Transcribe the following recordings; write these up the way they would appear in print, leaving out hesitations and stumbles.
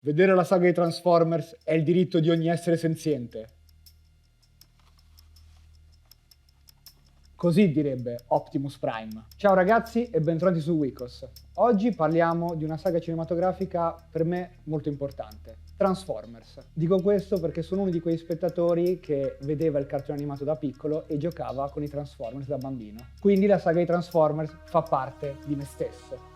Vedere la saga di Transformers è il diritto di ogni essere senziente. Così direbbe Optimus Prime. Ciao ragazzi e bentrovati su Wikos. Oggi parliamo di una saga cinematografica per me molto importante, Transformers. Dico questo perché sono uno di quegli spettatori che vedeva il cartone animato da piccolo e giocava con i Transformers da bambino. Quindi la saga di Transformers fa parte di me stesso.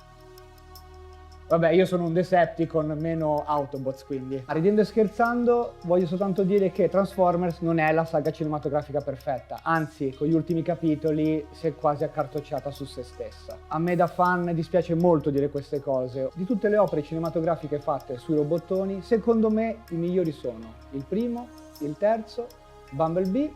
Vabbè, io sono un Decepticon, meno Autobots, quindi. Ridendo e scherzando, voglio soltanto dire che Transformers non è la saga cinematografica perfetta, anzi, con gli ultimi capitoli si è quasi accartocciata su se stessa. A me da fan dispiace molto dire queste cose. Di tutte le opere cinematografiche fatte sui robottoni, secondo me i migliori sono il primo, il terzo, Bumblebee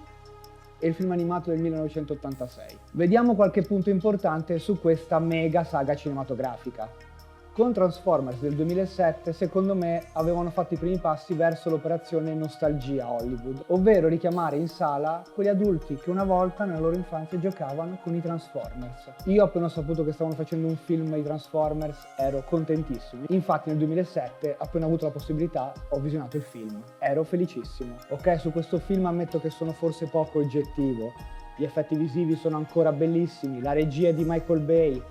e il film animato del 1986. Vediamo qualche punto importante su questa mega saga cinematografica. Con Transformers del 2007, secondo me, avevano fatto i primi passi verso l'operazione nostalgia Hollywood, ovvero richiamare in sala quegli adulti che una volta nella loro infanzia giocavano con i Transformers. Io appena ho saputo che stavano facendo un film di Transformers ero contentissimo. Infatti nel 2007, appena avuto la possibilità, ho visionato il film. Ero felicissimo. Ok, su questo film ammetto che sono forse poco oggettivo. Gli effetti visivi sono ancora bellissimi, la regia è di Michael Bay.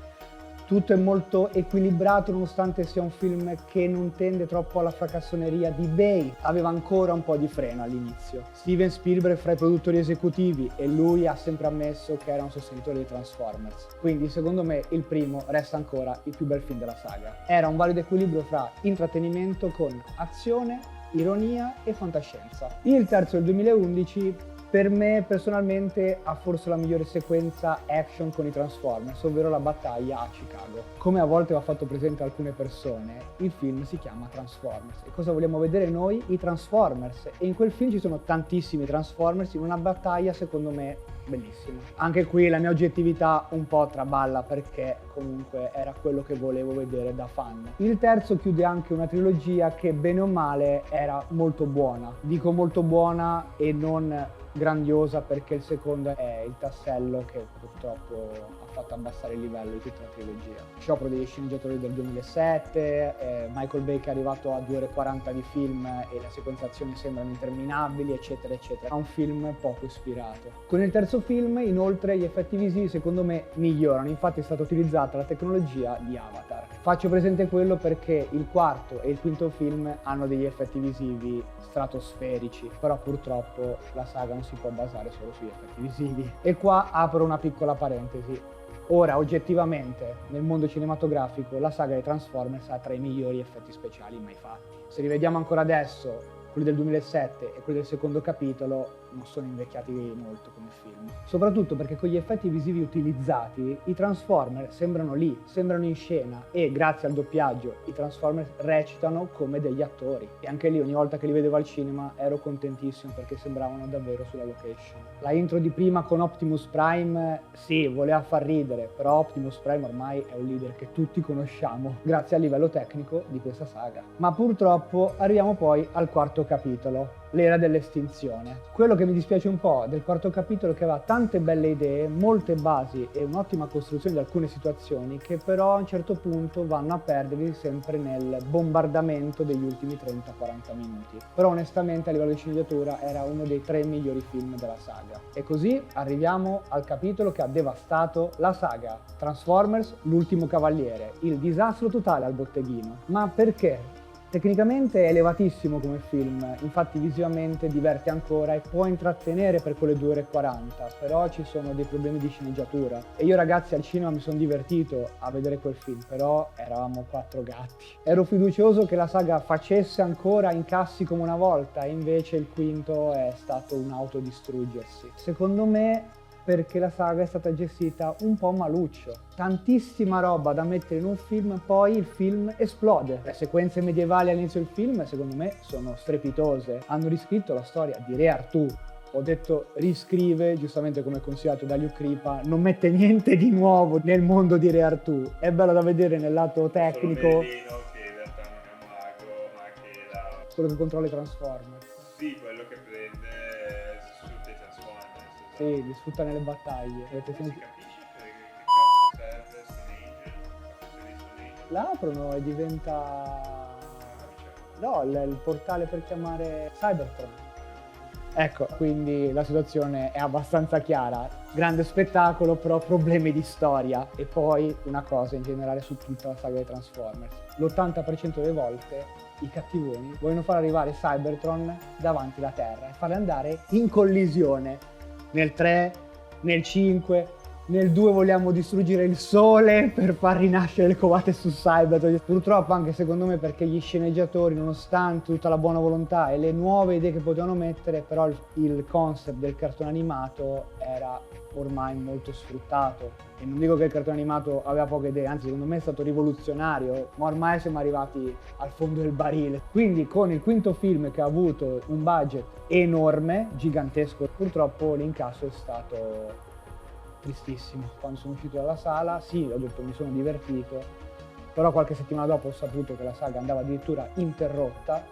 Tutto è molto equilibrato nonostante sia un film che non tende troppo alla fracassoneria di Bay. Aveva ancora un po' di freno all'inizio. Steven Spielberg fra i produttori esecutivi e lui ha sempre ammesso che era un sostenitore di Transformers. Quindi secondo me il primo resta ancora il più bel film della saga. Era un valido equilibrio fra intrattenimento con azione, ironia e fantascienza. Il terzo del 2011 per me personalmente ha forse la migliore sequenza action con i Transformers, ovvero la battaglia a Chicago. Come a volte va fatto presente a alcune persone, il film si chiama Transformers. E cosa vogliamo vedere noi? I Transformers. E in quel film ci sono tantissimi Transformers in una battaglia secondo me bellissima. Anche qui la mia oggettività un po' traballa perché comunque era quello che volevo vedere da fan. Il terzo chiude anche una trilogia che bene o male era molto buona. Dico molto buona e non grandiosa perché il secondo è il tassello che purtroppo ha fatto abbassare il livello di tutta la trilogia. Sciopero degli sceneggiatori del 2007, Michael Bay che è arrivato a 2 ore e 40 di film e le sequenzazioni sembrano interminabili, eccetera eccetera. È un film poco ispirato. Con il terzo film inoltre gli effetti visivi secondo me migliorano, infatti è stata utilizzata la tecnologia di Avatar. Faccio presente quello perché il quarto e il quinto film hanno degli effetti visivi stratosferici, però purtroppo la saga non si può basare solo sugli effetti visivi. E qua apro una piccola parentesi. Ora, oggettivamente, nel mondo cinematografico, la saga di Transformers ha tra i migliori effetti speciali mai fatti. Se li vediamo ancora adesso, quelli del 2007 e quelli del secondo capitolo non sono invecchiati molto come film. Soprattutto perché con gli effetti visivi utilizzati i Transformers sembrano lì, sembrano in scena e grazie al doppiaggio i Transformers recitano come degli attori. E anche lì ogni volta che li vedevo al cinema ero contentissimo perché sembravano davvero sulla location. La intro di prima con Optimus Prime, sì, voleva far ridere, però Optimus Prime ormai è un leader che tutti conosciamo grazie al livello tecnico di questa saga. Ma purtroppo arriviamo poi al quarto capitolo, l'era dell'estinzione. Quello che mi dispiace un po' del quarto capitolo è che aveva tante belle idee, molte basi e un'ottima costruzione di alcune situazioni che però a un certo punto vanno a perdersi sempre nel bombardamento degli ultimi 30-40 minuti. Però onestamente a livello di sceneggiatura era uno dei 3 migliori film della saga. E così arriviamo al capitolo che ha devastato la saga. Transformers, l'ultimo cavaliere, il disastro totale al botteghino. Ma perché? Tecnicamente è elevatissimo come film, infatti visivamente diverte ancora e può intrattenere per quelle 2 ore e 40, però ci sono dei problemi di sceneggiatura. E io ragazzi al cinema mi sono divertito a vedere quel film, però eravamo 4 gatti. Ero fiducioso che la saga facesse ancora incassi come una volta e invece il quinto è stato un autodistruggersi. Secondo me perché la saga è stata gestita un po' maluccio. Tantissima roba da mettere in un film, poi il film esplode. Le sequenze medievali all'inizio del film, secondo me, sono strepitose. Hanno riscritto la storia di Re Artù. Ho detto riscrive, giustamente come consigliato da Liu Kripa, non mette niente di nuovo nel mondo di Re Artù. È bello da vedere nel lato tecnico. Solo Merlino, che in realtà non è un mago, ma che la... Quello che controlla i Transformers. Sì, quello che prende sfrutta i Transformers. Sì, li sfrutta nelle battaglie. Avete Si sentito? capisce che cazzo serve Stone Angel? La funzione di Stone Angel? La aprono e diventa... No, il portale per chiamare Cybertron. Ecco, quindi la situazione è abbastanza chiara. Grande spettacolo, però problemi di storia. E poi una cosa in generale su tutta la saga dei Transformers. L'80% delle volte i cattivoni vogliono far arrivare Cybertron davanti alla Terra e farli andare in collisione. Nel 3, nel 5, nel 2 vogliamo distruggere il sole per far rinascere le covate su Cybertron. Purtroppo anche secondo me perché gli sceneggiatori, nonostante tutta la buona volontà e le nuove idee che potevano mettere, però il concept del cartone animato era ormai molto sfruttato. E non dico che il cartone animato aveva poche idee, anzi secondo me è stato rivoluzionario, ma ormai siamo arrivati al fondo del barile. Quindi con il quinto film che ha avuto un budget enorme, gigantesco, purtroppo l'incasso è stato tristissimo. Quando sono uscito dalla sala, sì, ho detto mi sono divertito, però qualche settimana dopo ho saputo che la saga andava addirittura interrotta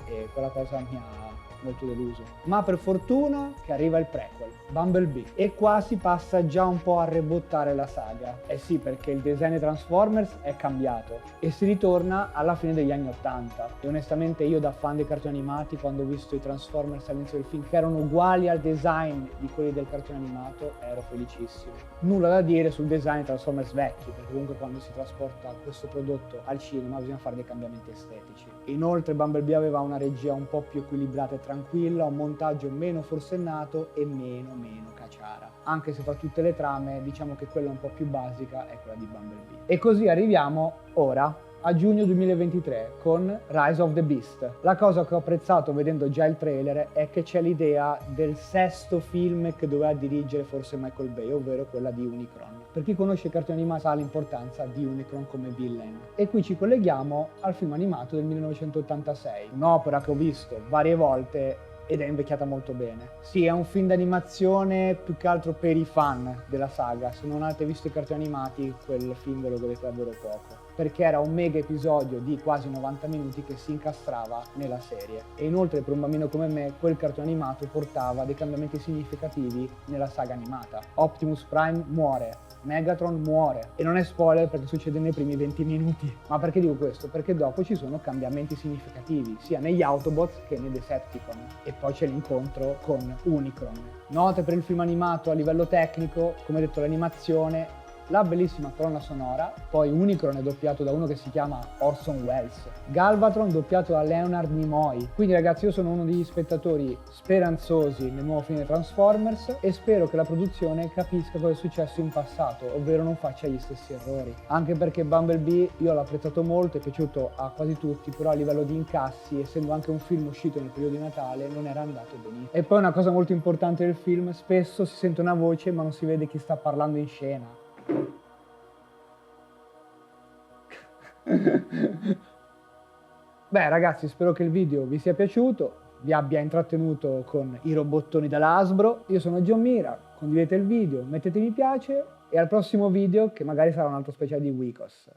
e quella cosa mi ha molto deluso. Ma per fortuna che arriva il prequel, Bumblebee, e qua si passa già un po' a rebottare la saga. Eh sì, perché il design dei Transformers è cambiato e si ritorna alla fine degli anni 80. E onestamente io da fan dei cartoni animati, quando ho visto i Transformers all'inizio del film che erano uguali al design di quelli del cartone animato, ero felicissimo. Nulla da dire sul design dei Transformers vecchi, perché comunque quando si trasporta questo prodotto al cinema bisogna fare dei cambiamenti estetici. Inoltre Bumblebee aveva una regia un po' più equilibrata e tranquilla, un montaggio meno forsennato e meno caciara. Anche se fra tutte le trame diciamo che quella un po' più basica è quella di Bumblebee. E così arriviamo ora a giugno 2023 con Rise of the Beast. La cosa che ho apprezzato vedendo già il trailer è che c'è l'idea del sesto film che doveva dirigere forse Michael Bay, ovvero quella di Unicron. Per chi conosce i cartoni animati sa l'importanza di Unicron come villain. E qui ci colleghiamo al film animato del 1986, un'opera che ho visto varie volte ed è invecchiata molto bene. Sì, è un film d'animazione più che altro per i fan della saga. Se non avete visto i cartoni animati, quel film ve lo godete davvero poco, perché era un mega episodio di quasi 90 minuti che si incastrava nella serie. E inoltre per un bambino come me, quel cartone animato portava dei cambiamenti significativi nella saga animata. Optimus Prime muore, Megatron muore, e non è spoiler perché succede nei primi 20 minuti. Ma perché dico questo? Perché dopo ci sono cambiamenti significativi, sia negli Autobots che nei Decepticon. E poi c'è l'incontro con Unicron. Note per il film animato a livello tecnico, come detto l'animazione, la bellissima colonna sonora, poi Unicron è doppiato da uno che si chiama Orson Welles, Galvatron doppiato da Leonard Nimoy. Quindi ragazzi, io sono uno degli spettatori speranzosi nel nuovo film di Transformers e spero che la produzione capisca cosa è successo in passato, ovvero non faccia gli stessi errori. Anche perché Bumblebee io l'ho apprezzato molto, è piaciuto a quasi tutti, però a livello di incassi, essendo anche un film uscito nel periodo di Natale, non era andato benissimo. E poi una cosa molto importante del film, spesso si sente una voce ma non si vede chi sta parlando in scena. Beh ragazzi, spero che il video vi sia piaciuto, vi abbia intrattenuto con i robottoni della Hasbro. Io sono John Mira, condividete il video, mettete mi piace e al prossimo video che magari sarà un altro speciale di Wikos.